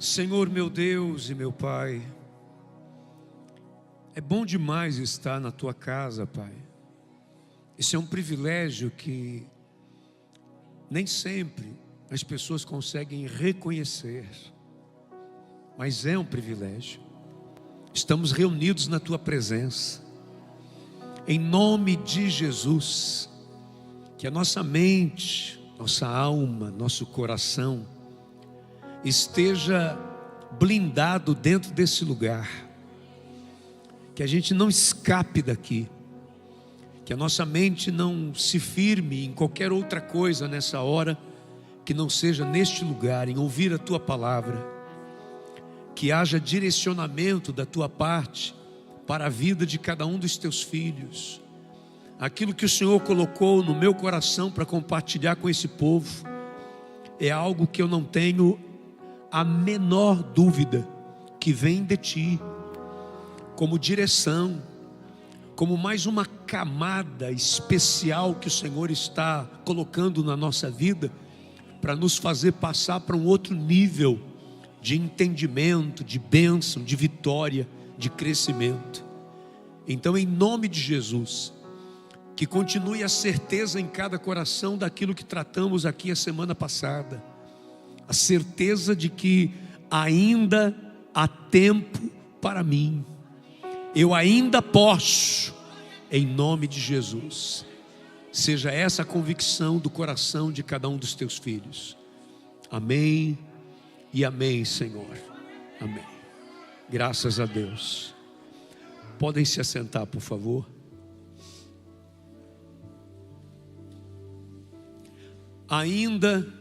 Senhor meu Deus e meu Pai, é bom demais estar na Tua casa, Pai. Esse é um privilégio que nem sempre as pessoas conseguem reconhecer, mas é um privilégio. Estamos reunidos na Tua presença, em nome de Jesus, que a nossa mente, nossa alma, nosso coração esteja blindado dentro desse lugar, que a gente não escape daqui, que a nossa mente não se firme em qualquer outra coisa nessa hora, que não seja neste lugar, em ouvir a Tua palavra, que haja direcionamento da Tua parte para a vida de cada um dos Teus filhos. Aquilo que o Senhor colocou no meu coração para compartilhar com esse povo é algo que eu não tenho a menor dúvida que vem de Ti, como direção, como mais uma camada especial que o Senhor está colocando na nossa vida, para nos fazer passar para um outro nível de entendimento, de bênção, de vitória, de crescimento. Então, em nome de Jesus, que continue a certeza em cada coração daquilo que tratamos aqui a semana passada, a certeza de que ainda há tempo para mim, eu ainda posso, em nome de Jesus. Seja essa a convicção do coração de cada um dos Teus filhos. Amém e amém, Senhor. Amém. Graças a Deus. Podem se assentar, por favor. Ainda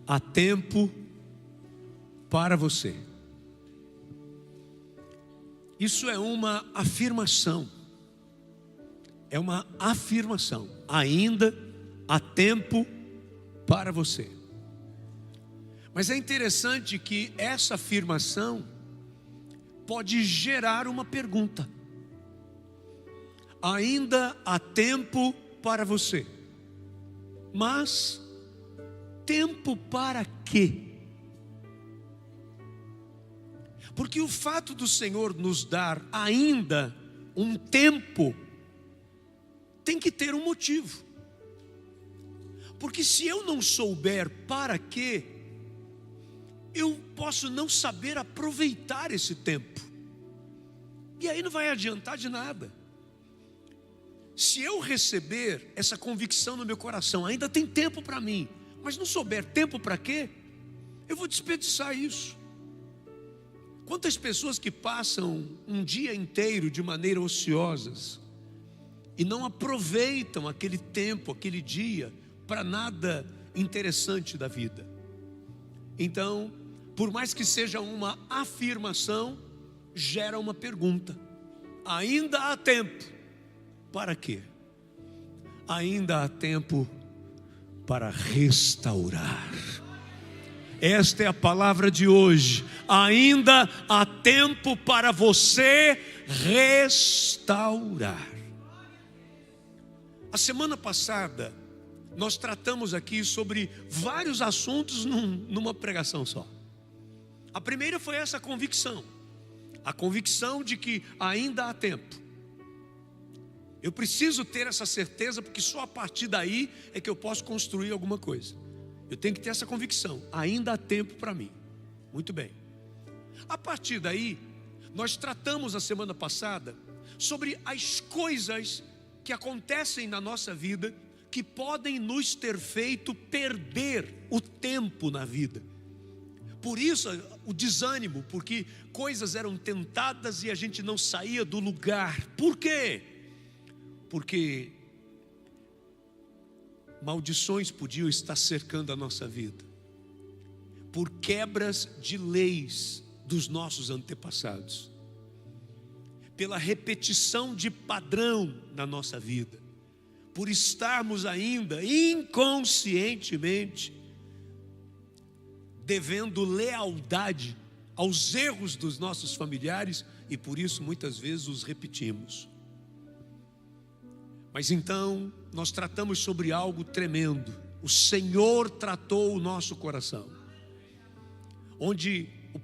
há tempo para você. Isso é uma afirmação. É uma afirmação. Ainda há tempo para você. Mas é interessante que essa afirmação pode gerar uma pergunta. Ainda há tempo para você. Mas tempo para quê? Porque o fato do Senhor nos dar ainda um tempo tem que ter um motivo. Porque se eu não souber para quê, eu posso não saber aproveitar esse tempo. E aí não vai adiantar de nada. Se eu receber essa convicção no meu coração, ainda tem tempo para mim, mas não souber tempo para quê, eu vou desperdiçar isso. Quantas pessoas que passam um dia inteiro de maneira ociosas e não aproveitam aquele tempo, aquele dia, para nada interessante da vida. Então, por mais que seja uma afirmação, gera uma pergunta. Ainda há tempo. Para quê? Ainda há tempo para restaurar. Esta é a palavra de hoje. Ainda há tempo para você restaurar. A semana passada, nós tratamos aqui sobre vários assuntos numa pregação só. A primeira foi essa convicção. A convicção de que ainda há tempo. Eu preciso ter essa certeza, porque só a partir daí é que eu posso construir alguma coisa. Eu tenho que ter essa convicção. Ainda há tempo para mim. Muito bem. A partir daí, nós tratamos a semana passada sobre as coisas que acontecem na nossa vida que podem nos ter feito perder o tempo na vida. Por isso o desânimo, porque coisas eram tentadas e a gente não saía do lugar. Por quê? Porque maldições podiam estar cercando a nossa vida, por quebras de leis dos nossos antepassados, pela repetição de padrão na nossa vida, por estarmos ainda inconscientemente devendo lealdade aos erros dos nossos familiares e por isso muitas vezes os repetimos. Mas então nós tratamos sobre algo tremendo. O Senhor tratou o nosso coração, onde a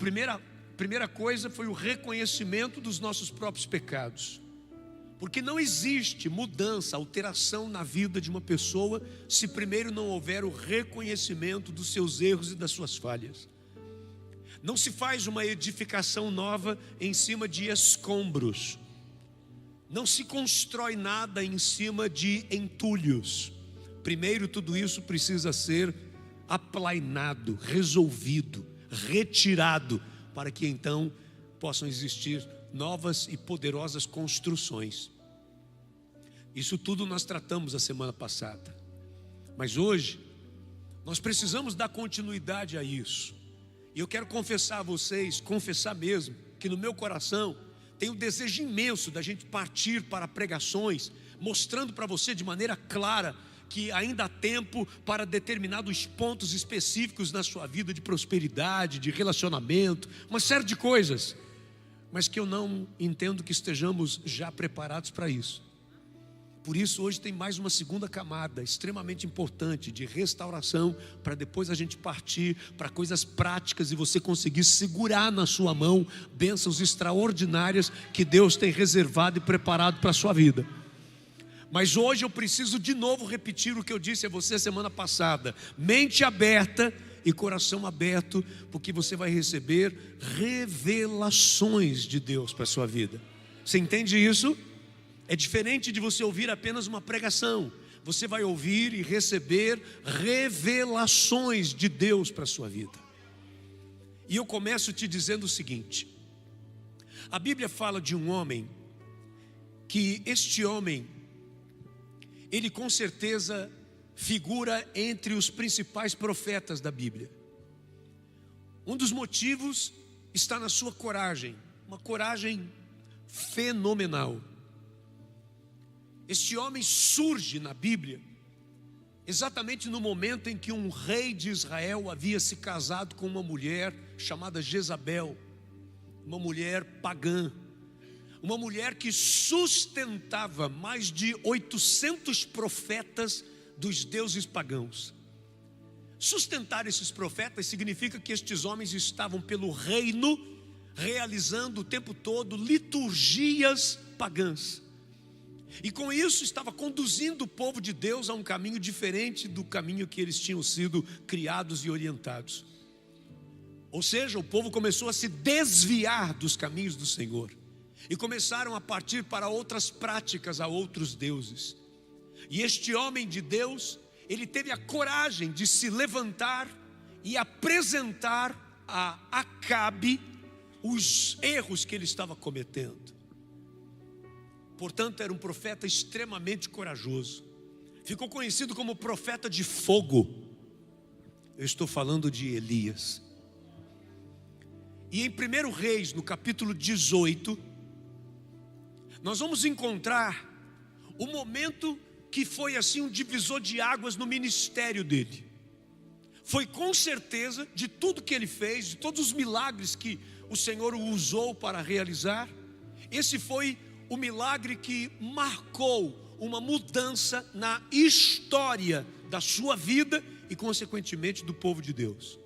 primeira coisa foi o reconhecimento dos nossos próprios pecados. Porque não existe mudança, alteração na vida de uma pessoa se primeiro não houver o reconhecimento dos seus erros e das suas falhas. Não se faz uma edificação nova em cima de escombros. Não se constrói nada em cima de entulhos. Primeiro, tudo isso precisa ser aplainado, resolvido, retirado, para que então possam existir novas e poderosas construções. Isso tudo nós tratamos a semana passada. Mas hoje, nós precisamos dar continuidade a isso. E eu quero confessar a vocês, confessar mesmo, que no meu coração tem um desejo imenso da gente partir para pregações, mostrando para você de maneira clara que ainda há tempo para determinados pontos específicos na sua vida de prosperidade, de relacionamento, uma série de coisas, mas que eu não entendo que estejamos já preparados para isso. Por isso hoje tem mais uma segunda camada extremamente importante de restauração, para depois a gente partir para coisas práticas e você conseguir segurar na sua mão bênçãos extraordinárias que Deus tem reservado e preparado para a sua vida. Mas hoje eu preciso de novo repetir o que eu disse a você semana passada: mente aberta e coração aberto, porque você vai receber revelações de Deus para a sua vida. Você entende isso? É diferente de você ouvir apenas uma pregação. Você vai ouvir e receber revelações de Deus para a sua vida. E eu começo te dizendo o seguinte: a Bíblia fala de um homem, que este homem, ele com certeza figura entre os principais profetas da Bíblia. Um dos motivos está na sua coragem, uma coragem fenomenal. Este homem surge na Bíblia exatamente no momento em que um rei de Israel havia se casado com uma mulher chamada Jezabel, uma mulher pagã, uma mulher que sustentava mais de 800 profetas dos deuses pagãos. Sustentar esses profetas significa que estes homens estavam pelo reino realizando o tempo todo liturgias pagãs. E com isso estava conduzindo o povo de Deus a um caminho diferente do caminho que eles tinham sido criados e orientados. Ou seja, o povo começou a se desviar dos caminhos do Senhor e começaram a partir para outras práticas, a outros deuses. E este homem de Deus, ele teve a coragem de se levantar e apresentar a Acabe os erros que ele estava cometendo. Portanto, era um profeta extremamente corajoso. Ficou conhecido como profeta de fogo. Eu estou falando de Elias. E em 1 Reis, no capítulo 18, nós vamos encontrar o momento que foi assim um divisor de águas no ministério dele. Foi com certeza, de tudo que ele fez, de todos os milagres que o Senhor o usou para realizar, esse foi o milagre que marcou uma mudança na história da sua vida e consequentemente do povo de Deus.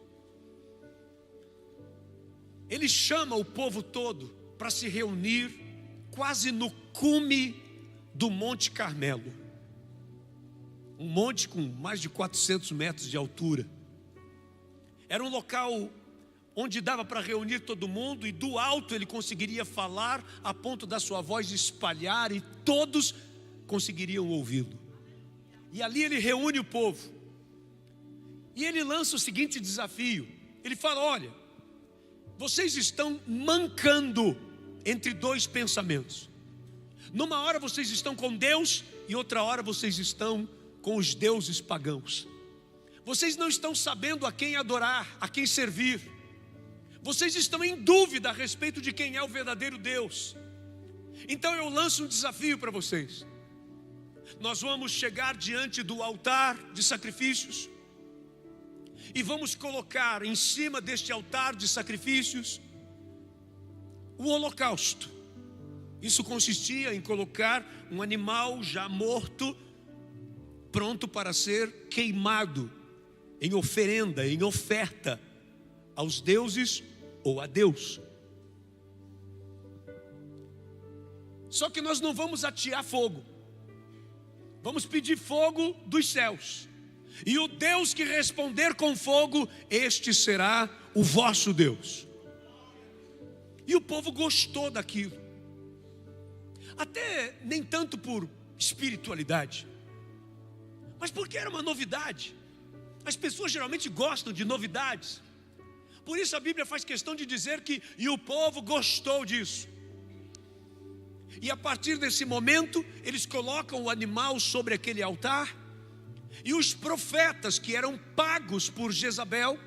Ele chama o povo todo para se reunir quase no cume do Monte Carmelo, um monte com mais de 400 metros de altura. Era um local onde dava para reunir todo mundo, e do alto ele conseguiria falar a ponto da sua voz espalhar e todos conseguiriam ouvi-lo. E ali ele reúne o povo e ele lança o seguinte desafio. Ele fala: olha, vocês estão mancando entre dois pensamentos. Numa hora vocês estão com Deus e outra hora vocês estão com os deuses pagãos. Vocês não estão sabendo a quem adorar, a quem servir. Vocês estão em dúvida a respeito de quem é o verdadeiro Deus. Então eu lanço um desafio para vocês. Nós vamos chegar diante do altar de sacrifícios e vamos colocar em cima deste altar de sacrifícios o holocausto. Isso consistia em colocar um animal já morto, pronto para ser queimado em oferenda, em oferta aos deuses ou a Deus. Só que nós não vamos atear fogo. Vamos pedir fogo dos céus. E o Deus que responder com fogo, este será o vosso Deus. E o povo gostou daquilo. Até nem tanto por espiritualidade, mas porque era uma novidade. As pessoas geralmente gostam de novidades. Por isso a Bíblia faz questão de dizer que e o povo gostou disso. E a partir desse momento, eles colocam o animal sobre aquele altar. E os profetas que eram pagos por Jezabel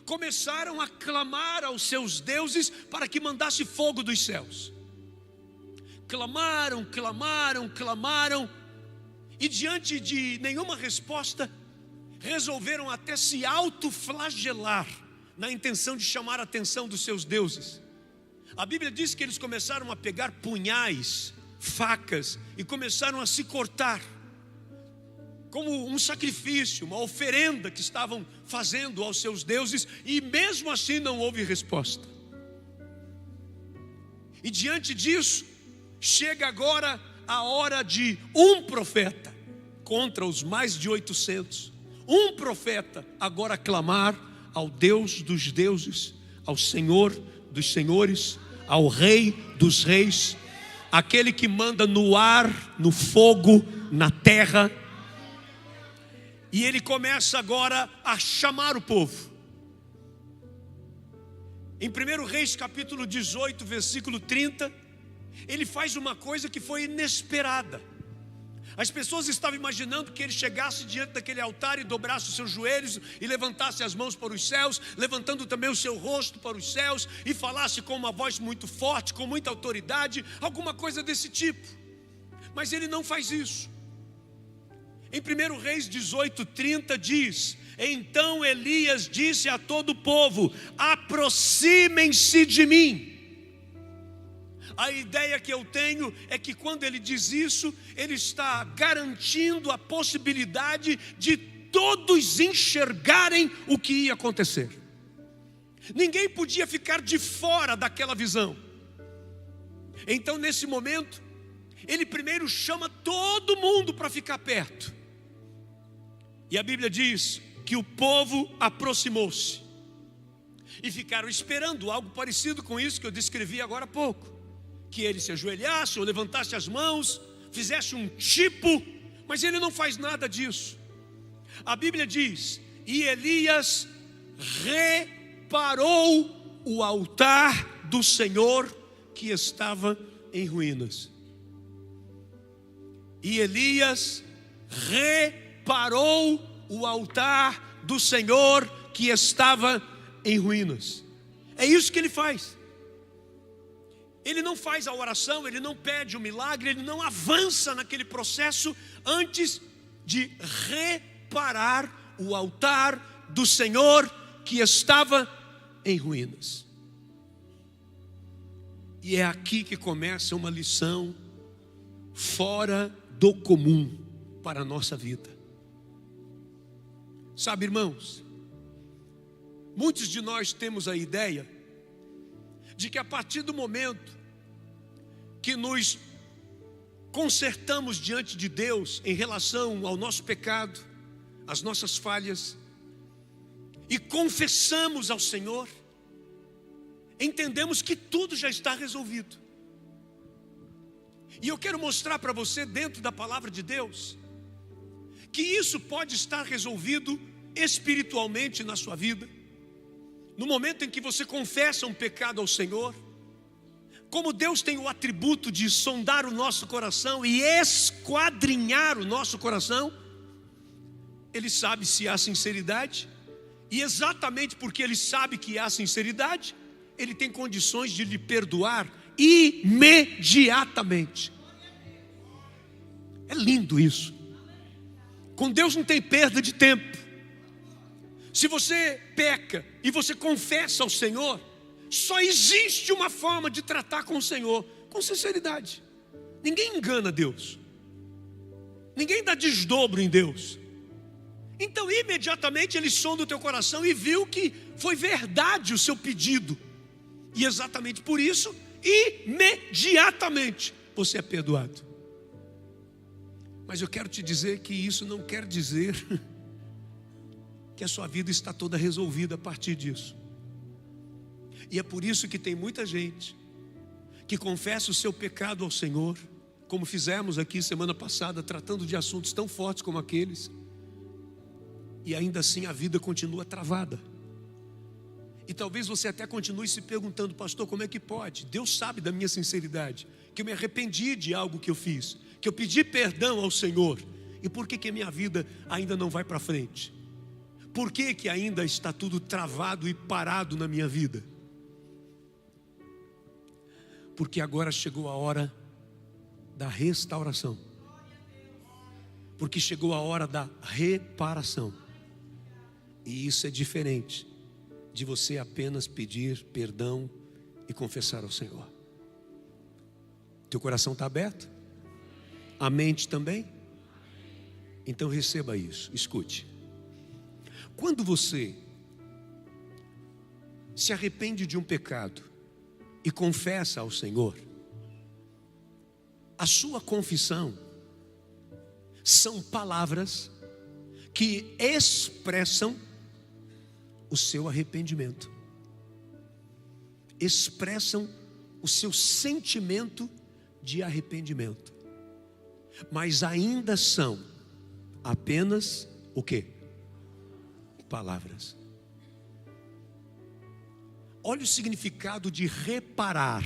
começaram a clamar aos seus deuses para que mandasse fogo dos céus. Clamaram, clamaram, clamaram. E diante de nenhuma resposta, resolveram até se autoflagelar, na intenção de chamar a atenção dos seus deuses. A Bíblia diz que eles começaram a pegar punhais, facas, e começaram a se cortar, como um sacrifício, uma oferenda que estavam fazendo aos seus deuses, e mesmo assim não houve resposta. E diante disso, chega agora a hora de um profeta, contra os mais de 800, um profeta agora clamar ao Deus dos deuses, ao Senhor dos senhores, ao Rei dos reis, aquele que manda no ar, no fogo, na terra. E ele começa agora a chamar o povo. Em 1 Reis capítulo 18, versículo 30, ele faz uma coisa que foi inesperada. As pessoas estavam imaginando que ele chegasse diante daquele altar e dobrasse os seus joelhos e levantasse as mãos para os céus, levantando também o seu rosto para os céus, e falasse com uma voz muito forte, com muita autoridade, alguma coisa desse tipo. Mas ele não faz isso. Em 1 Reis 18:30 diz: então Elias disse a todo o povo: aproximem-se de mim. A ideia que eu tenho é que quando ele diz isso, ele está garantindo a possibilidade de todos enxergarem o que ia acontecer. Ninguém podia ficar de fora daquela visão. Então, nesse momento, ele primeiro chama todo mundo para ficar perto. E a Bíblia diz que o povo aproximou-se e ficaram esperando algo parecido com isso que eu descrevi agora há pouco. Que ele se ajoelhasse ou levantasse as mãos, fizesse um tipo, mas ele não faz nada disso. A Bíblia diz: e Elias reparou o altar do Senhor que estava em ruínas. E Elias reparou o altar do Senhor que estava em ruínas. É isso que ele faz. Ele não faz a oração, ele não pede o milagre, ele não avança naquele processo antes de reparar o altar do Senhor que estava em ruínas. E é aqui que começa uma lição fora do comum para a nossa vida. Sabe, irmãos, muitos de nós temos a ideia de que a partir do momento que nos consertamos diante de Deus em relação ao nosso pecado, às nossas falhas, e confessamos ao Senhor, entendemos que tudo já está resolvido. E eu quero mostrar para você, dentro da palavra de Deus, que isso pode estar resolvido espiritualmente na sua vida. No momento em que você confessa um pecado ao Senhor, como Deus tem o atributo de sondar o nosso coração e esquadrinhar o nosso coração, Ele sabe se há sinceridade, e exatamente porque Ele sabe que há sinceridade, Ele tem condições de lhe perdoar imediatamente. É lindo isso. Com Deus não tem perda de tempo. Se você peca e você confessa ao Senhor, só existe uma forma de tratar com o Senhor: com sinceridade. Ninguém engana Deus, ninguém dá desdobro em Deus. Então imediatamente Ele sonda o teu coração e viu que foi verdade o seu pedido, E exatamente por isso, imediatamente você é perdoado. Mas eu quero te dizer que isso não quer dizer que a sua vida está toda resolvida a partir disso. E é por isso que tem muita gente que confessa o seu pecado ao Senhor, como fizemos aqui semana passada, tratando de assuntos tão fortes como aqueles, e ainda assim a vida continua travada. E talvez você até continue se perguntando: pastor, como é que pode? Deus sabe da minha sinceridade, que eu me arrependi de algo que eu fiz, que eu pedi perdão ao Senhor, e por que a minha vida ainda não vai para frente? Por que ainda está tudo travado e parado na minha vida? Porque agora chegou a hora da restauração. Porque chegou a hora da reparação. E isso é diferente de você apenas pedir perdão e confessar ao Senhor. Teu coração está aberto? A mente também? Então receba isso, escute. Quando você se arrepende de um pecado e confessa ao Senhor, a sua confissão são palavras que expressam o seu arrependimento, expressam o seu sentimento de arrependimento, mas ainda são apenas o quê? Palavras. Olha o significado de reparar: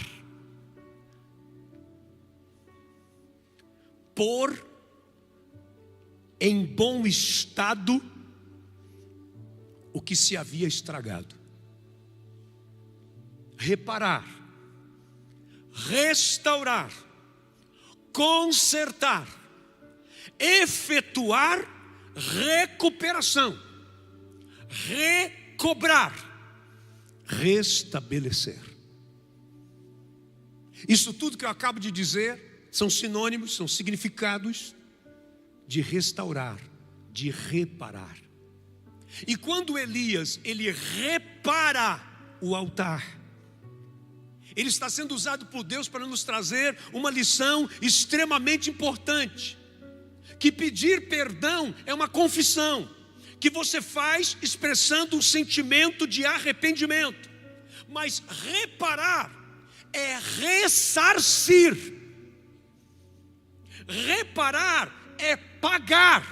pôr em bom estado o que se havia estragado. Reparar, restaurar, consertar, efetuar recuperação, recobrar, restabelecer. Isso tudo que eu acabo de dizer são sinônimos, são significados de restaurar, de reparar. E quando Elias, ele repara o altar, ele está sendo usado por Deus para nos trazer uma lição extremamente importante, que pedir perdão é uma confissão que você faz expressando um sentimento de arrependimento, mas reparar é ressarcir, reparar é pagar,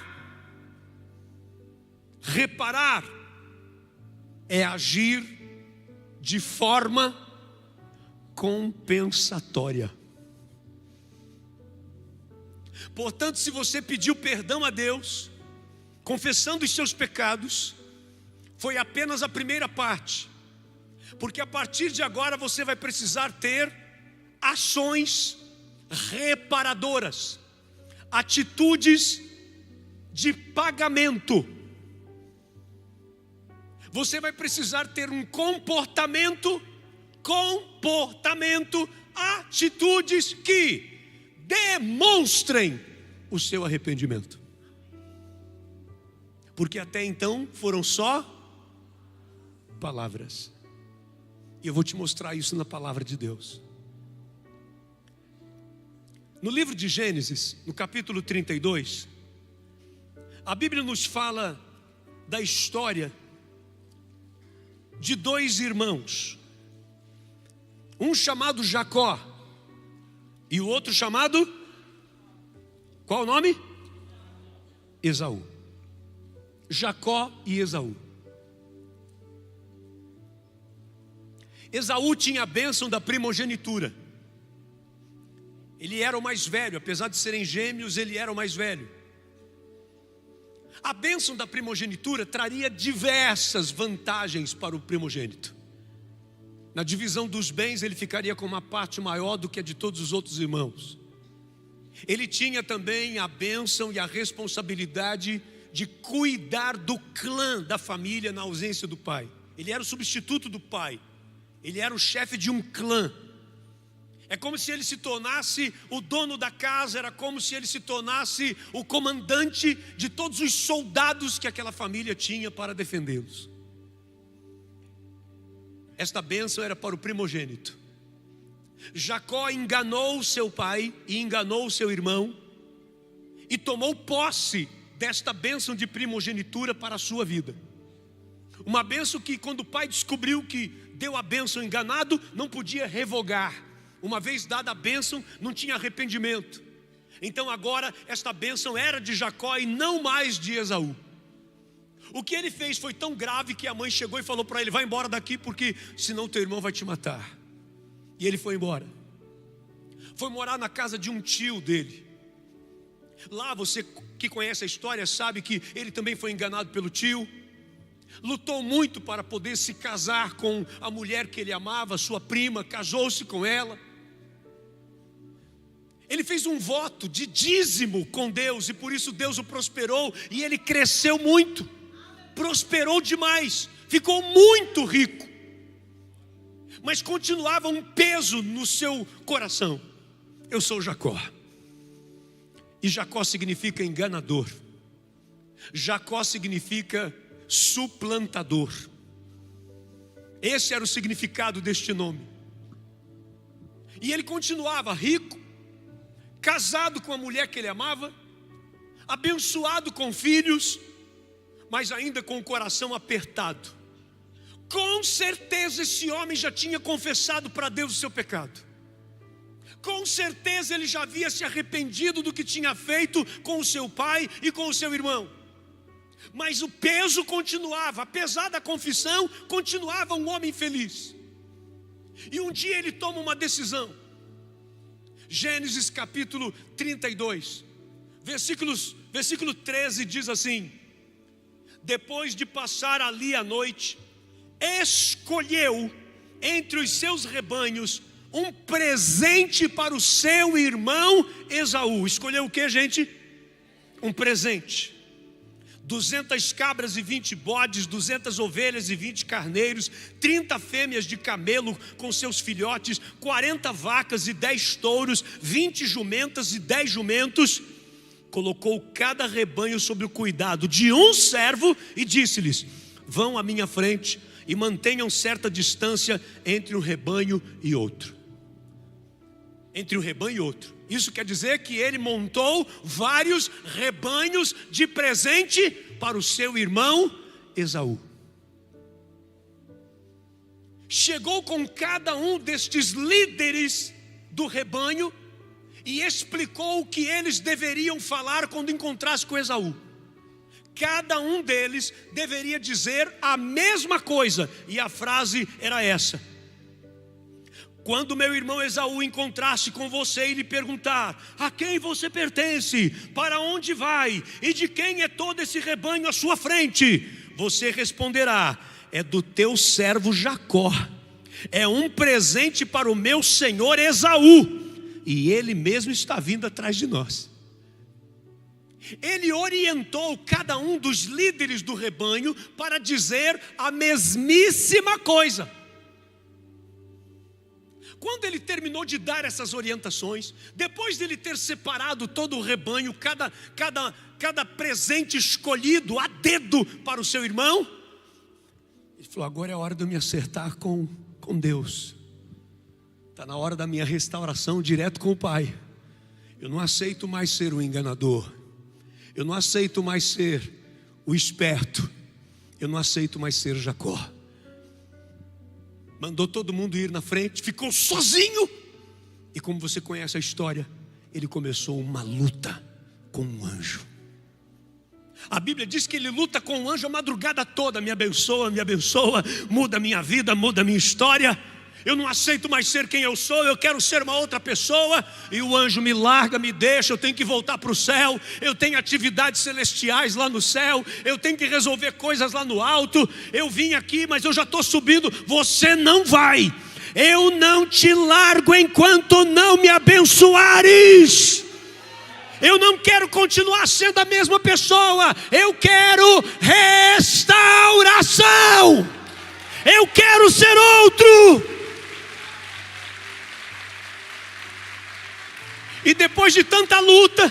reparar é agir de forma compensatória. Portanto, se você pediu perdão a Deus, confessando os seus pecados, foi apenas a primeira parte, porque a partir de agora você vai precisar ter ações reparadoras, atitudes de pagamento. Você vai precisar ter um comportamento, atitudes que demonstrem o seu arrependimento. Porque até então foram só palavras. E eu vou te mostrar isso na palavra de Deus. No livro de Gênesis, no capítulo 32, a Bíblia nos fala da história de dois irmãos, um chamado Jacó e o outro chamado, qual o nome? Esaú. Jacó e Esaú. Esaú tinha a bênção da primogenitura. Ele era o mais velho, apesar de serem gêmeos, ele era o mais velho. A bênção da primogenitura traria diversas vantagens para o primogênito. Na divisão dos bens, ele ficaria com uma parte maior do que a de todos os outros irmãos. Ele tinha também a bênção e a responsabilidade de cuidar do clã, da família, na ausência do pai. Ele era o substituto do pai. Ele era o chefe de um clã. É como se ele se tornasse o dono da casa, era como se ele se tornasse o comandante de todos os soldados que aquela família tinha para defendê-los. Esta bênção era para o primogênito. Jacó enganou seu pai e enganou seu irmão e tomou posse desta bênção de primogenitura para a sua vida. Uma bênção que, quando o pai descobriu que deu a bênção enganado, não podia revogar. Uma vez dada a bênção, não tinha arrependimento. Então agora esta bênção era de Jacó e não mais de Esaú. O que ele fez foi tão grave que a mãe chegou e falou para ele: vai embora daqui, porque senão teu irmão vai te matar. E ele foi embora. Foi morar na casa de um tio dele. Lá, você que conhece a história sabe que ele também foi enganado pelo tio. Lutou muito para poder se casar com a mulher que ele amava, sua prima, casou-se com ela. Ele fez um voto de dízimo com Deus, e por isso Deus o prosperou, e ele cresceu muito, prosperou demais, ficou muito rico. Mas continuava um peso no seu coração: eu sou Jacó. E Jacó significa enganador. Jacó significa suplantador. Esse era o significado deste nome. E ele continuava rico, casado com a mulher que ele amava, abençoado com filhos, mas ainda com o coração apertado. Com certeza esse homem já tinha confessado para Deus o seu pecado. Com certeza ele já havia se arrependido do que tinha feito com o seu pai e com o seu irmão. Mas o peso continuava, apesar da confissão, continuava um homem feliz. E um dia ele toma uma decisão. Gênesis capítulo 32, versículo 13 diz assim: depois de passar ali a noite, escolheu entre os seus rebanhos um presente para o seu irmão Esaú. Escolheu o que, gente? Um presente. 200 cabras e 20 bodes, 200 ovelhas e 20 carneiros, 30 fêmeas de camelo com seus filhotes, 40 vacas e 10 touros, 20 jumentas e 10 jumentos. Colocou cada rebanho sob o cuidado de um servo e disse-lhes: vão à minha frente e mantenham certa distância entre um rebanho e outro. Entre um rebanho e outro. Isso quer dizer que ele montou vários rebanhos de presente para o seu irmão Esaú. Chegou com cada um destes líderes do rebanho e explicou o que eles deveriam falar quando encontrasse com Esaú. Cada um deles deveria dizer a mesma coisa, e a frase era essa: quando meu irmão Esaú encontrar-se com você e lhe perguntar: a quem você pertence, para onde vai e de quem é todo esse rebanho à sua frente, você responderá: é do teu servo Jacó, é um presente para o meu senhor Esaú, e ele mesmo está vindo atrás de nós. Ele orientou cada um dos líderes do rebanho para dizer a mesmíssima coisa. Quando ele terminou de dar essas orientações, depois de ele ter separado todo o rebanho, cada presente escolhido a dedo para o seu irmão, ele falou: agora é a hora de eu me acertar com Deus. Está na hora da minha restauração direto com o Pai. Eu não aceito mais ser o enganador. Eu não aceito mais ser o esperto. Eu não aceito mais ser Jacó. Mandou todo mundo ir na frente, ficou sozinho. E como você conhece a história, ele começou uma luta com um anjo. A Bíblia diz que ele luta com o anjo a madrugada toda. Me abençoa, muda a minha vida, muda a minha história. Eu não aceito mais ser quem eu sou, eu quero ser uma outra pessoa. E o anjo me larga, me deixa, eu tenho que voltar para o céu. Eu tenho atividades celestiais lá no céu, eu tenho que resolver coisas lá no alto. Eu vim aqui, mas eu já estou subindo. Você não vai. Eu não te largo enquanto não me abençoares. Eu não quero continuar sendo a mesma pessoa. Eu quero restauração. Eu quero ser outro. E depois de tanta luta,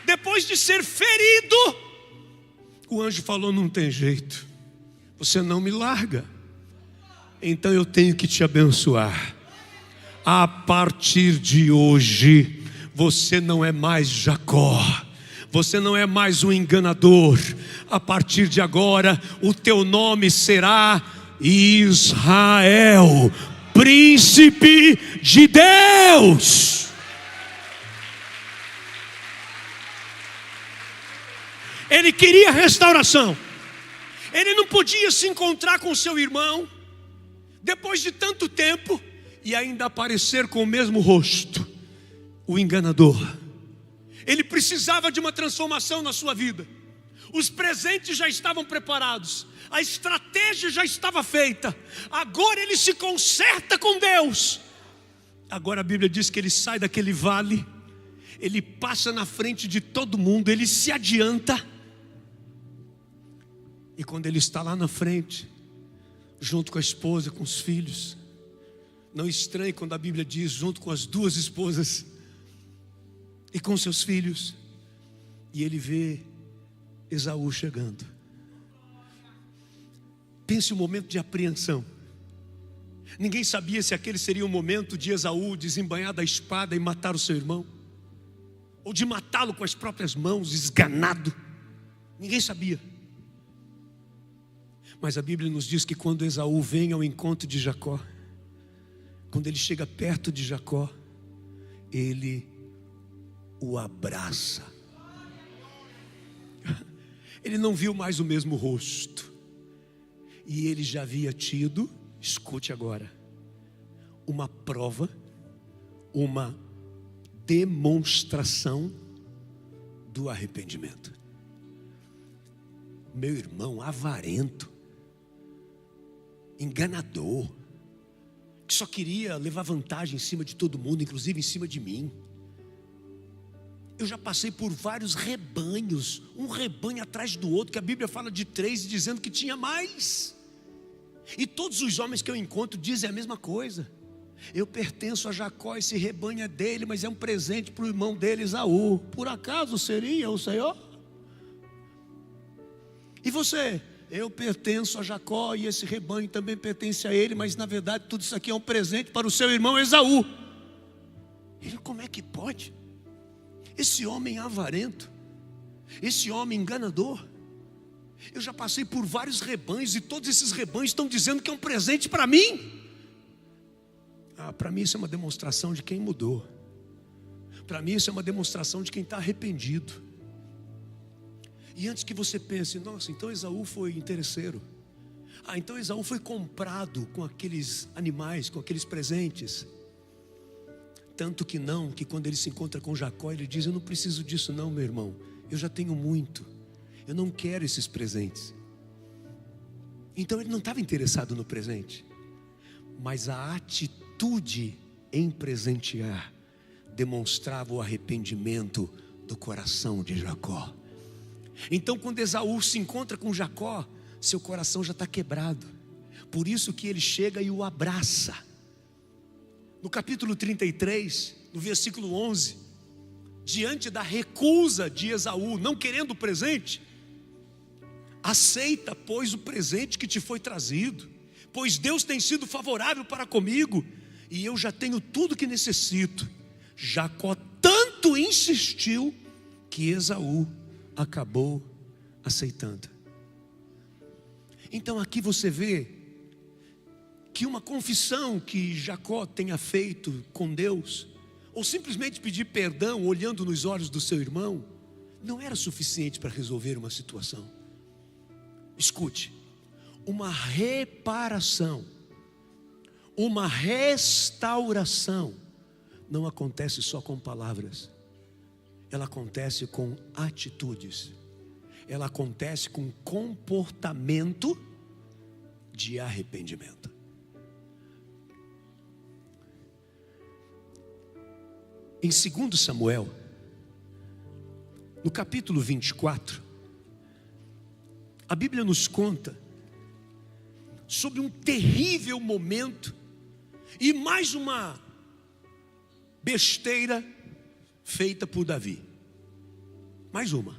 depois de ser ferido, o anjo falou: não tem jeito, você não me larga. Então eu tenho que te abençoar. A partir de hoje, você não é mais Jacó, você não é mais um enganador. A partir de agora, o teu nome será Israel, príncipe de Deus. Ele queria restauração. Ele não podia se encontrar com seu irmão depois de tanto tempo e ainda aparecer com o mesmo rosto, o enganador. Ele precisava de uma transformação na sua vida. Os presentes já estavam preparados, a estratégia já estava feita. Agora ele se conserta com Deus. Agora a Bíblia diz que ele sai daquele vale, ele passa na frente de todo mundo, ele se adianta. E quando ele está lá na frente, junto com a esposa, com os filhos, não estranhe quando a Bíblia diz junto com as duas esposas e com seus filhos, e ele vê Esaú chegando. Pense um momento de apreensão. Ninguém sabia se aquele seria o momento de Esaú desembainhar da espada e matar o seu irmão, ou de matá-lo com as próprias mãos, esganado. Ninguém sabia. Mas a Bíblia nos diz que quando Esaú vem ao encontro de Jacó, quando ele chega perto de Jacó, ele o abraça. Ele não viu mais o mesmo rosto, e ele já havia tido, escute agora, uma prova, uma demonstração do arrependimento. Meu irmão avarento, enganador, que só queria levar vantagem em cima de todo mundo, inclusive em cima de mim. Eu já passei por vários rebanhos, um rebanho atrás do outro, que a Bíblia fala de 3, dizendo que tinha mais. E todos os homens que eu encontro dizem a mesma coisa. Eu pertenço a Jacó, esse rebanho é dele, mas é um presente para o irmão dele, Esaú. Por acaso seria o Senhor? E você? Eu pertenço a Jacó e esse rebanho também pertence a ele, mas na verdade tudo isso aqui é um presente para o seu irmão Esaú. Ele, como é que pode? Esse homem avarento, esse homem enganador. Eu já passei por vários rebanhos e todos esses rebanhos estão dizendo que é um presente para mim. Para mim isso é uma demonstração de quem mudou. Para mim isso é uma demonstração de quem está arrependido. E antes que você pense, nossa, então Esaú foi interesseiro. Então Esaú foi comprado com aqueles animais, com aqueles presentes. Tanto que não, que quando ele se encontra com Jacó, ele diz, eu não preciso disso não, meu irmão. Eu já tenho muito. Eu não quero esses presentes. Então ele não estava interessado no presente. Mas a atitude em presentear demonstrava o arrependimento do coração de Jacó. Então quando Esaú se encontra com Jacó, seu coração já está quebrado. Por isso que ele chega e o abraça. No capítulo 33, no versículo 11, diante da recusa de Esaú, não querendo o presente, aceita, pois, o presente que te foi trazido, pois Deus tem sido favorável para comigo, e eu já tenho tudo que necessito. Jacó tanto insistiu, que Esaú acabou aceitando. Então aqui você vê que uma confissão que Jacó tenha feito com Deus, ou simplesmente pedir perdão olhando nos olhos do seu irmão, não era suficiente para resolver uma situação. Escute, uma reparação, uma restauração não acontece só com palavras. Ela acontece com atitudes. Ela acontece com comportamento de arrependimento. Em 2 Samuel, no capítulo 24, a Bíblia nos conta sobre um terrível momento e mais uma besteira feita por Davi. Mais uma.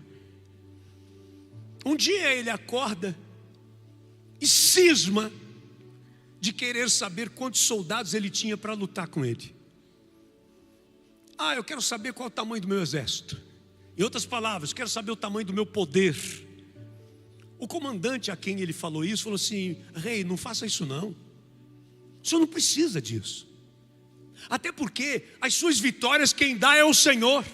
Um dia ele acorda e cisma de querer saber quantos soldados ele tinha para lutar com ele. Eu quero saber qual é o tamanho do meu exército. Em outras palavras, quero saber o tamanho do meu poder. O comandante a quem ele falou isso, falou assim: rei, não faça isso não. O senhor não precisa disso. Até porque as suas vitórias quem dá é o Senhor.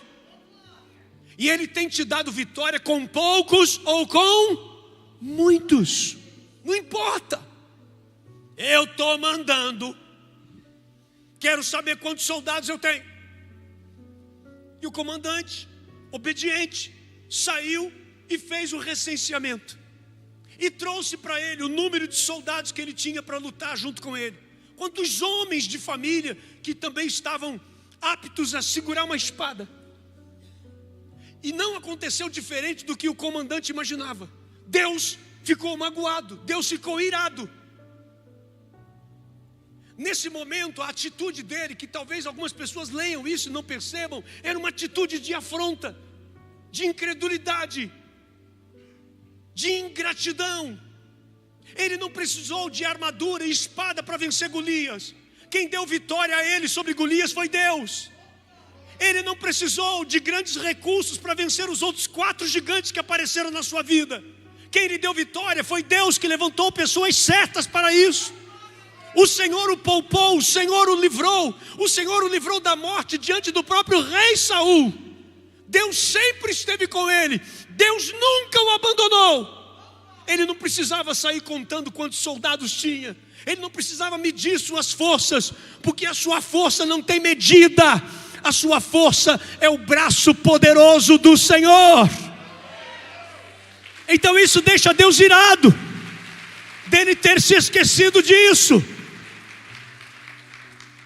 E Ele tem te dado vitória com poucos ou com muitos. Não importa. Eu estou mandando. Quero saber quantos soldados eu tenho. E o comandante, obediente, saiu e fez o recenseamento. E trouxe para ele o número de soldados que ele tinha para lutar junto com ele. Quantos homens de família que também estavam aptos a segurar uma espada. E não aconteceu diferente do que o comandante imaginava. Deus ficou magoado, Deus ficou irado. Nesse momento, a atitude dele, que talvez algumas pessoas leiam isso e não percebam, era uma atitude de afronta, de incredulidade, de ingratidão. Ele não precisou de armadura e espada para vencer Golias. Quem deu vitória a ele sobre Golias foi Deus. Ele não precisou de grandes recursos para vencer os outros 4 gigantes que apareceram na sua vida. Quem lhe deu vitória foi Deus, que levantou pessoas certas para isso. O Senhor o poupou, o Senhor o livrou da morte diante do próprio rei Saul. Deus sempre esteve com ele, Deus nunca o abandonou. Ele não precisava sair contando quantos soldados tinha, ele não precisava medir suas forças, porque a sua força não tem medida. A sua força é o braço poderoso do Senhor. Então isso deixa Deus irado, dele ter se esquecido disso.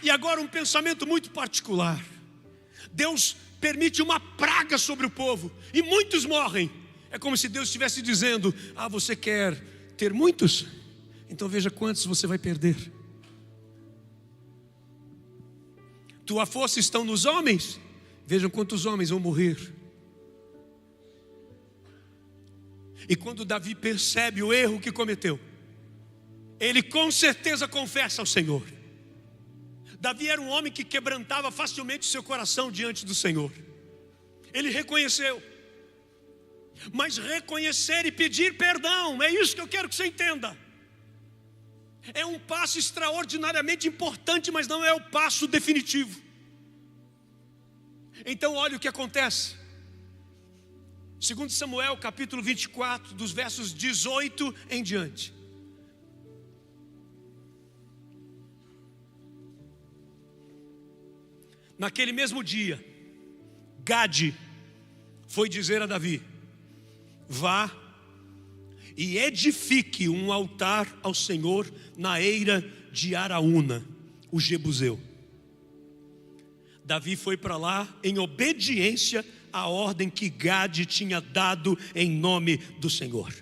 E agora um pensamento muito particular. Deus permite uma praga sobre o povo e muitos morrem. É como se Deus estivesse dizendo: você quer ter muitos? Então veja quantos você vai perder. Tua força está nos homens? Vejam quantos homens vão morrer. E quando Davi percebe o erro que cometeu, ele com certeza confessa ao Senhor. Davi era um homem que quebrantava facilmente o seu coração diante do Senhor. Ele reconheceu. Mas reconhecer e pedir perdão, é isso que eu quero que você entenda. É um passo extraordinariamente importante, mas não é o passo definitivo. Então olha o que acontece. 2 Samuel capítulo 24, dos versos 18 em diante. Naquele mesmo dia, Gade foi dizer a Davi: vá e edifique um altar ao Senhor na eira de Araúna, o Jebuseu. Davi foi para lá em obediência à ordem que Gade tinha dado em nome do Senhor.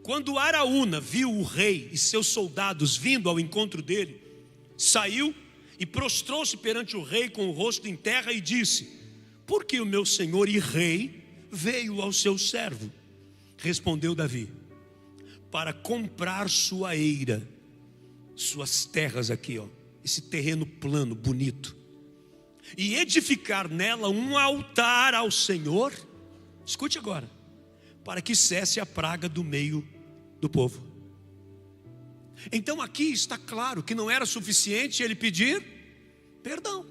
Quando Araúna viu o rei e seus soldados vindo ao encontro dele, saiu e prostrou-se perante o rei com o rosto em terra e disse: por que o meu senhor e rei veio ao seu servo? Respondeu Davi: para comprar sua eira, suas terras aqui, esse terreno plano, bonito, e edificar nela um altar ao Senhor. Escute agora: para que cesse a praga do meio do povo. Então aqui está claro que não era suficiente ele pedir perdão.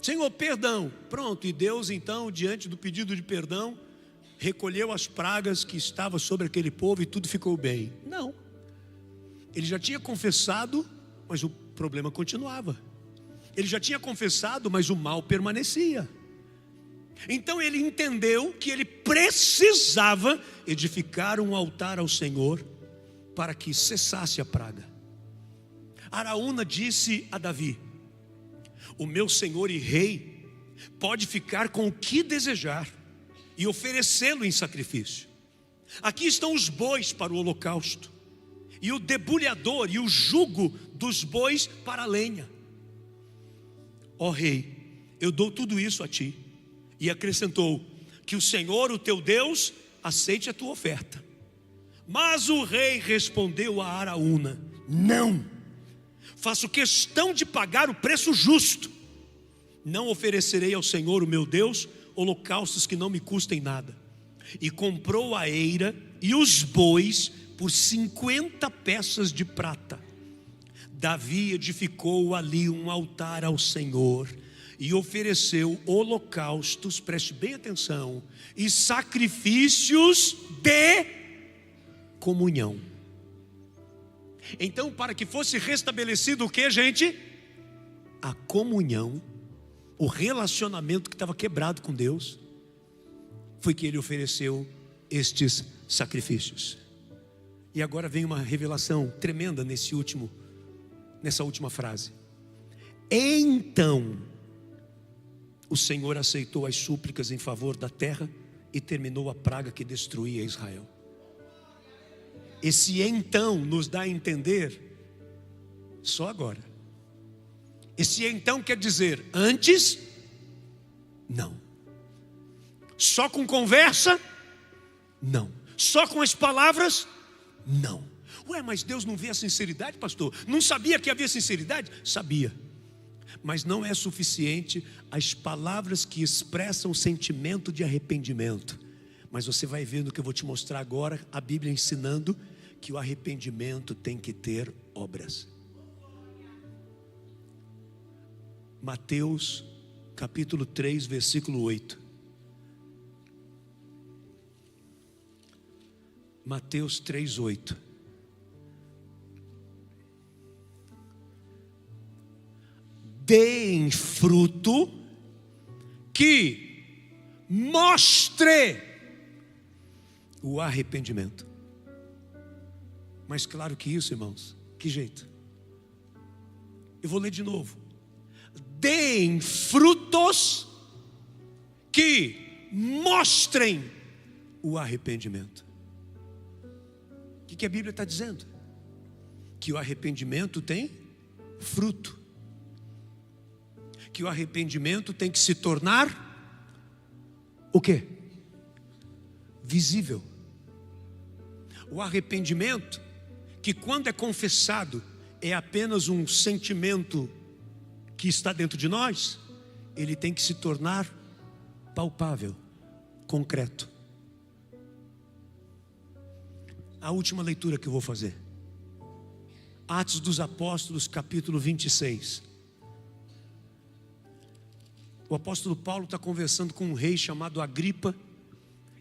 Senhor, perdão. Pronto, e Deus então, diante do pedido de perdão, recolheu as pragas que estavam sobre aquele povo e tudo ficou bem. Não. Ele já tinha confessado, mas o problema continuava. Ele já tinha confessado, mas o mal permanecia. Então ele entendeu que ele precisava edificar um altar ao Senhor para que cessasse a praga. Araúna disse a Davi: o meu senhor e rei pode ficar com o que desejar e oferecê-lo em sacrifício. Aqui estão os bois para o holocausto, e o debulhador e o jugo dos bois para a lenha. Ó rei, eu dou tudo isso a ti. E acrescentou: que o Senhor, o teu Deus, aceite a tua oferta. Mas o rei respondeu a Araúna: não. Faço questão de pagar o preço justo. Não oferecerei ao Senhor, o meu Deus, holocaustos que não me custem nada. E comprou a eira e os bois por 50 peças de prata. Davi edificou ali um altar ao Senhor e ofereceu holocaustos, preste bem atenção, e sacrifícios de comunhão. Então, para que fosse restabelecido o que, gente? A comunhão, o relacionamento que estava quebrado com Deus, foi que ele ofereceu estes sacrifícios. E agora vem uma revelação tremenda nessa última frase. Então, o Senhor aceitou as súplicas em favor da terra e terminou a praga que destruía Israel. Esse então nos dá a entender só agora. Esse então quer dizer antes, não. Só com conversa, não. Só com as palavras, não. Ué, mas Deus não vê a sinceridade, pastor? Não sabia que havia sinceridade? Sabia. Mas não é suficiente as palavras que expressam o sentimento de arrependimento. Mas você vai ver no que eu vou te mostrar agora, a Bíblia ensinando que o arrependimento tem que ter obras. Mateus capítulo 3, versículo 8. Mateus 3, 8. Deem fruto que mostre o arrependimento. Mais claro que isso, irmãos, que jeito? Eu vou ler de novo. Deem frutos que mostrem o arrependimento. O que a Bíblia está dizendo? Que o arrependimento tem fruto. Que o arrependimento tem que se tornar o quê? Visível. O arrependimento, que quando é confessado, é apenas um sentimento que está dentro de nós, ele tem que se tornar palpável, concreto. A última leitura que eu vou fazer, Atos dos Apóstolos, capítulo 26. O apóstolo Paulo está conversando com um rei chamado Agripa,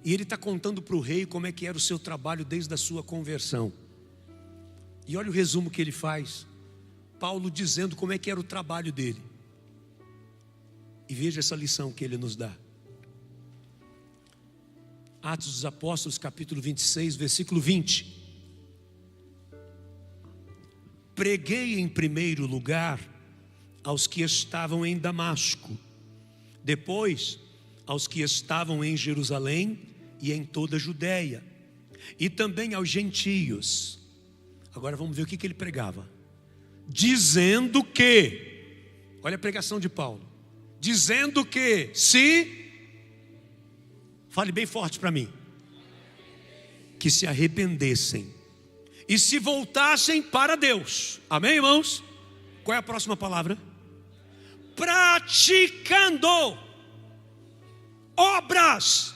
e ele está contando para o rei como é que era o seu trabalho desde a sua conversão. E olha o resumo que ele faz, Paulo dizendo como é que era o trabalho dele. E veja essa lição que ele nos dá. Atos dos Apóstolos, capítulo 26, versículo 20. Preguei em primeiro lugar aos que estavam em Damasco, depois aos que estavam em Jerusalém e em toda a Judéia, e também aos gentios. Agora vamos ver o que ele pregava. Dizendo que, olha a pregação de Paulo, dizendo que fale bem forte para mim, que se arrependessem e se voltassem para Deus. Amém, irmãos? Qual é a próxima palavra? Praticando obras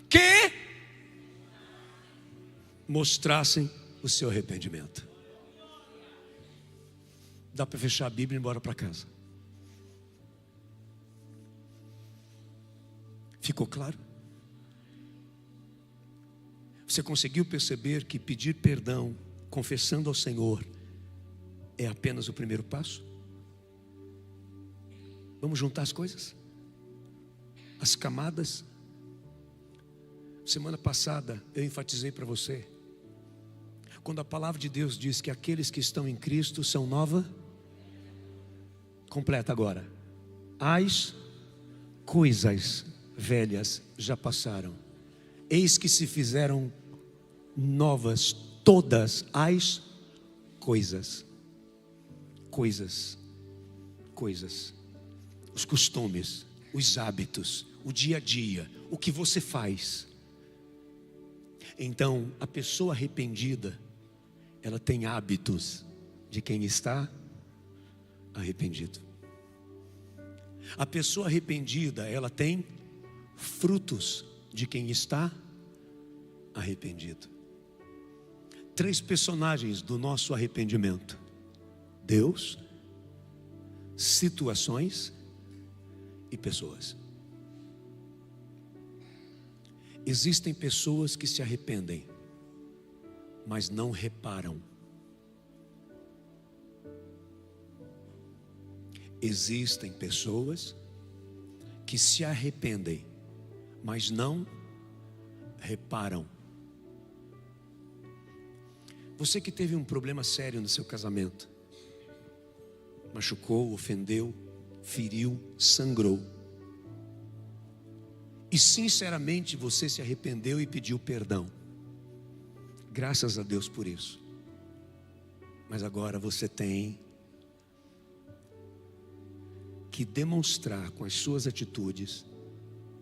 que mostrassem o seu arrependimento. Dá para fechar a Bíblia e ir embora para casa. Ficou claro? Você conseguiu perceber que pedir perdão, confessando ao Senhor, é apenas o primeiro passo? Vamos juntar as coisas? As camadas? Semana passada eu enfatizei para você, quando a palavra de Deus diz que aqueles que estão em Cristo são nova, completa agora. As coisas velhas já passaram, eis que se fizeram novas todas as coisas. Os costumes, os hábitos, o dia a dia, o que você faz. Então, a pessoa arrependida, ela tem hábitos de quem está arrependido. A pessoa arrependida, ela tem frutos de quem está arrependido. 3 personagens do nosso arrependimento: Deus, situações e pessoas. Existem pessoas que se arrependem, mas não reparam. Existem pessoas que se arrependem, mas não reparam. Você que teve um problema sério no seu casamento, machucou, ofendeu, feriu, sangrou, e sinceramente você se arrependeu e pediu perdão. Graças a Deus por isso. Mas agora você tem que demonstrar com as suas atitudes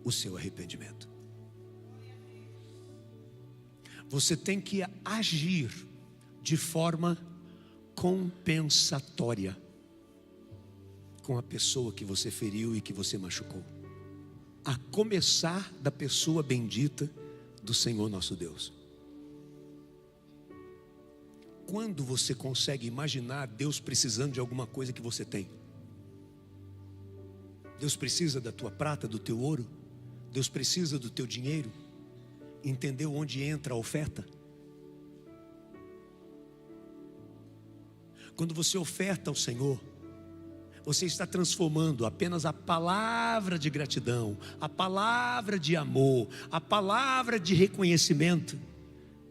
o seu arrependimento. Você tem que agir de forma compensatória com a pessoa que você feriu e que você machucou, a começar da pessoa bendita do Senhor nosso Deus. Quando você consegue imaginar Deus precisando de alguma coisa que você tem? Deus precisa da tua prata, do teu ouro? Deus precisa do teu dinheiro? Entendeu onde entra a oferta? Quando você oferta ao Senhor, você está transformando apenas a palavra de gratidão, a palavra de amor, a palavra de reconhecimento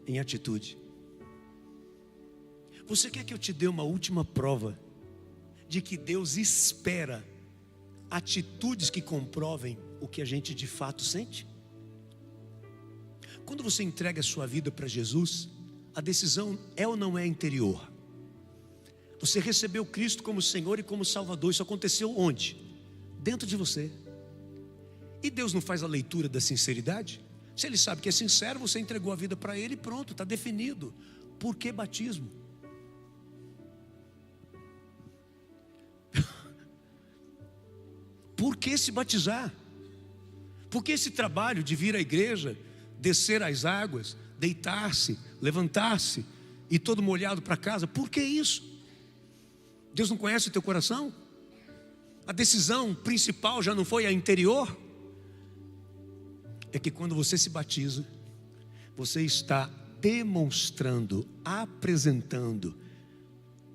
em atitude. Você quer que eu te dê uma última prova de que Deus espera atitudes que comprovem o que a gente de fato sente? Quando você entrega a sua vida para Jesus, a decisão é ou não é interior? Você recebeu Cristo como Senhor e como Salvador. Isso aconteceu onde? Dentro de você. E Deus não faz a leitura da sinceridade? Se Ele sabe que é sincero, você entregou a vida para Ele e pronto, está definido. Por que batismo? Por que se batizar? Por que esse trabalho de vir à igreja, descer às águas, deitar-se, levantar-se e todo molhado para casa? Por que isso? Deus não conhece o teu coração? A decisão principal já não foi a interior? É que quando você se batiza, você está demonstrando, apresentando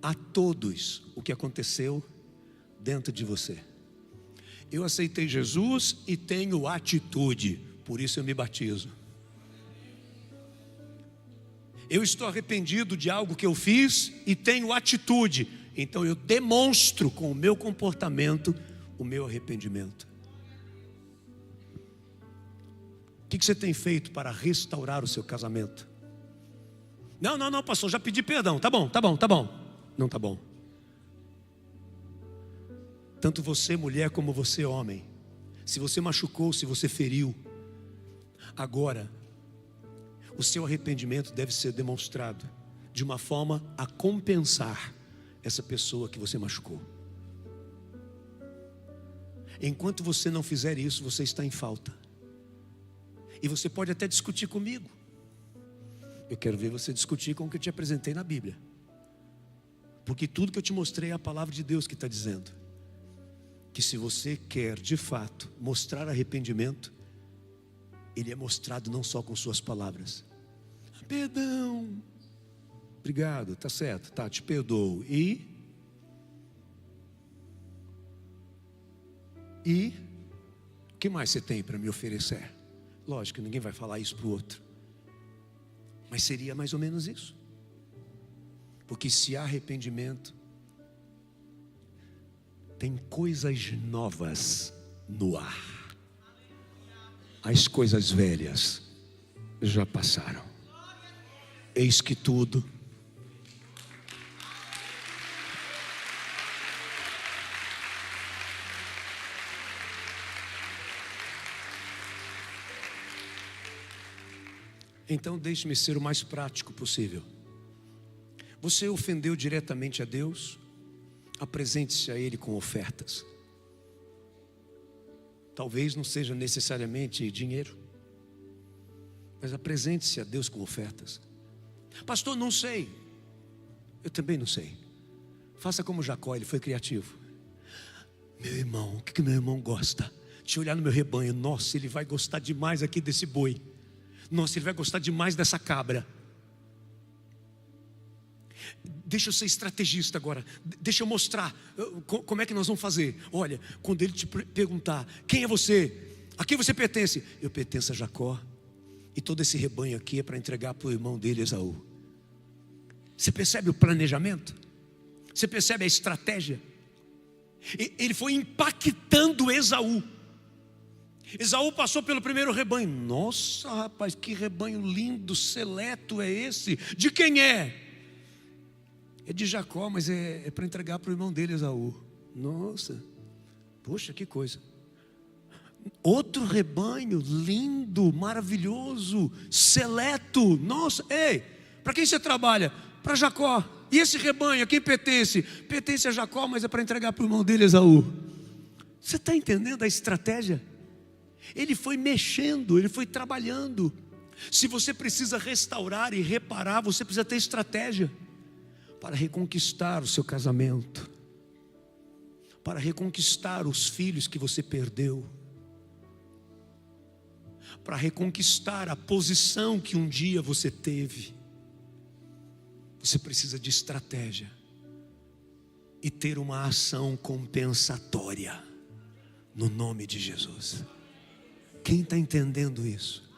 a todos o que aconteceu dentro de você. Eu aceitei Jesus e tenho atitude, por isso eu me batizo. Eu estou arrependido de algo que eu fiz e tenho atitude, então eu demonstro com o meu comportamento o meu arrependimento. O que você tem feito para restaurar o seu casamento? Não, pastor, já pedi perdão. Tá bom. Não tá bom. Tanto você, mulher, como você, homem. Se você machucou, se você feriu, agora o seu arrependimento deve ser demonstrado de uma forma a compensar essa pessoa que você machucou. Enquanto você não fizer isso, você está em falta. E você pode até discutir comigo. Eu quero ver você discutir com o que eu te apresentei na Bíblia. Porque tudo que eu te mostrei é a palavra de Deus que está dizendo que se você quer de fato mostrar arrependimento, ele é mostrado não só com suas palavras. Perdão, obrigado, tá certo, tá, te perdoo. E o que mais você tem para me oferecer? Lógico, ninguém vai falar isso para o outro, mas seria mais ou menos isso. Porque se há arrependimento, tem coisas novas no ar. As coisas velhas já passaram. Eis que tudo então deixe-me ser o mais prático possível. Você ofendeu diretamente a Deus? Apresente-se a Ele com ofertas. Talvez não seja necessariamente dinheiro, mas apresente-se a Deus com ofertas. Pastor, não sei. Eu também não sei. Faça como Jacó, ele foi criativo. Meu irmão, o que meu irmão gosta? Deixa eu olhar no meu rebanho. Nossa, ele vai gostar demais aqui desse boi. Nossa, ele vai gostar demais dessa cabra. Deixa eu ser estrategista agora. Deixa eu mostrar como é que nós vamos fazer. Olha, quando ele te perguntar: quem é você? A quem você pertence? Eu pertenço a Jacó. E todo esse rebanho aqui é para entregar para o irmão dele, Esaú. Você percebe o planejamento? Você percebe a estratégia? Ele foi impactando Esaú. Esaú passou pelo primeiro rebanho. Nossa, rapaz, que rebanho lindo, seleto é esse? De quem é? É de Jacó, mas é para entregar para o irmão dele, Esaú. Nossa, poxa, que coisa. Outro rebanho lindo, maravilhoso, seleto. Nossa, ei, para quem você trabalha? Para Jacó. E esse rebanho, a quem pertence? Pertence a Jacó, mas é para entregar para o irmão dele, Esaú. Você está entendendo a estratégia? Ele foi mexendo, ele foi trabalhando. Se você precisa restaurar e reparar, você precisa ter estratégia para reconquistar o seu casamento, para reconquistar os filhos que você perdeu, para reconquistar a posição que um dia você teve. Você precisa de estratégia e ter uma ação compensatória no nome de Jesus. Quem está entendendo isso?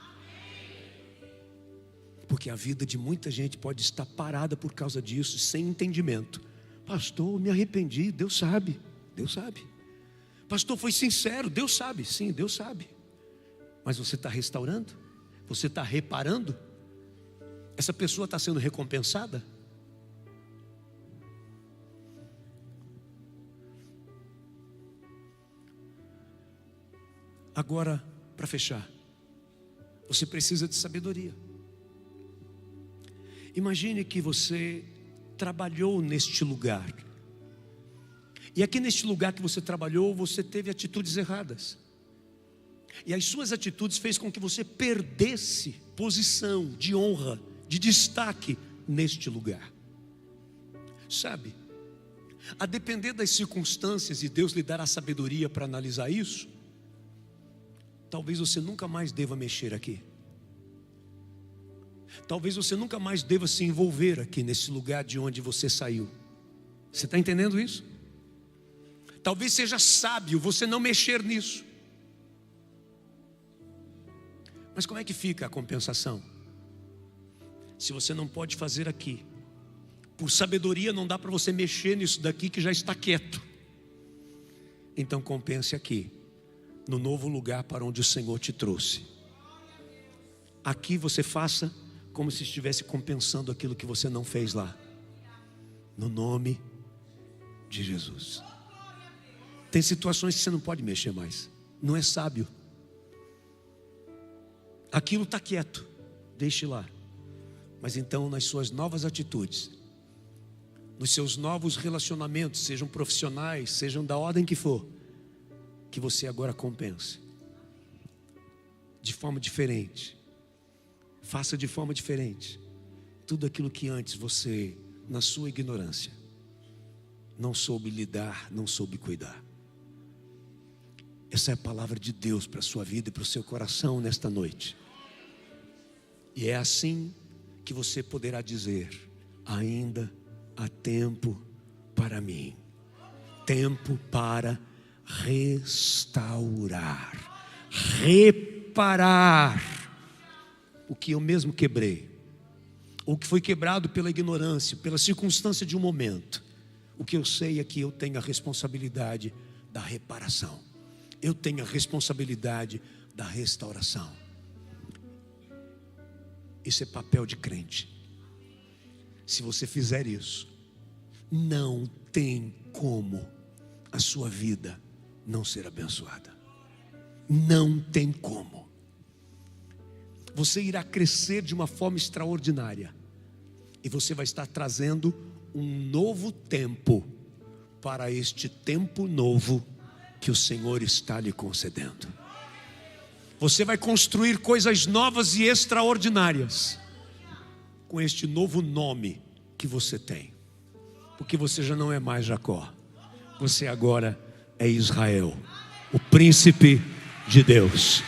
Porque a vida de muita gente pode estar parada por causa disso, sem entendimento. Pastor, me arrependi. Deus sabe, Deus sabe. Pastor, foi sincero. Deus sabe, sim, Deus sabe. Mas você está restaurando? Você está reparando? Essa pessoa está sendo recompensada? Agora, para fechar, você precisa de sabedoria. Imagine que você trabalhou neste lugar, e aqui neste lugar que você trabalhou, você teve atitudes erradas, e as suas atitudes fez com que você perdesse posição de honra, de destaque neste lugar. Sabe, a depender das circunstâncias, e Deus lhe dará sabedoria para analisar isso, talvez você nunca mais deva mexer aqui. Talvez você nunca mais deva se envolver aqui nesse lugar de onde você saiu. Você está entendendo isso? Talvez seja sábio você não mexer nisso. Mas como é que fica a compensação? Se você não pode fazer aqui, por sabedoria não dá para você mexer nisso daqui que já está quieto. Então compense aqui, no novo lugar para onde o Senhor te trouxe. Aqui você faça como se estivesse compensando aquilo que você não fez lá, no nome de Jesus. Tem situações que você não pode mexer mais, não é sábio. Aquilo está quieto, deixe lá. Mas então nas suas novas atitudes, nos seus novos relacionamentos, sejam profissionais, sejam da ordem que for, que você agora compense de forma diferente. Faça de forma diferente tudo aquilo que antes você, na sua ignorância, não soube lidar, não soube cuidar. Essa é a palavra de Deus para a sua vida e para o seu coração nesta noite. E é assim que você poderá dizer: ainda há tempo para mim, tempo para restaurar, reparar o que eu mesmo quebrei, o que foi quebrado pela ignorância, pela circunstância de um momento. O que eu sei é que eu tenho a responsabilidade da reparação, eu tenho a responsabilidade da restauração. Isso é papel de crente. Se você fizer isso, não tem como a sua vida não ser abençoada. Não tem como. Você irá crescer de uma forma extraordinária. E você vai estar trazendo um novo tempo para este tempo novo que o Senhor está lhe concedendo. Você vai construir coisas novas e extraordinárias com este novo nome que você tem. Porque você já não é mais Jacó. Você agora é Israel, o príncipe de Deus.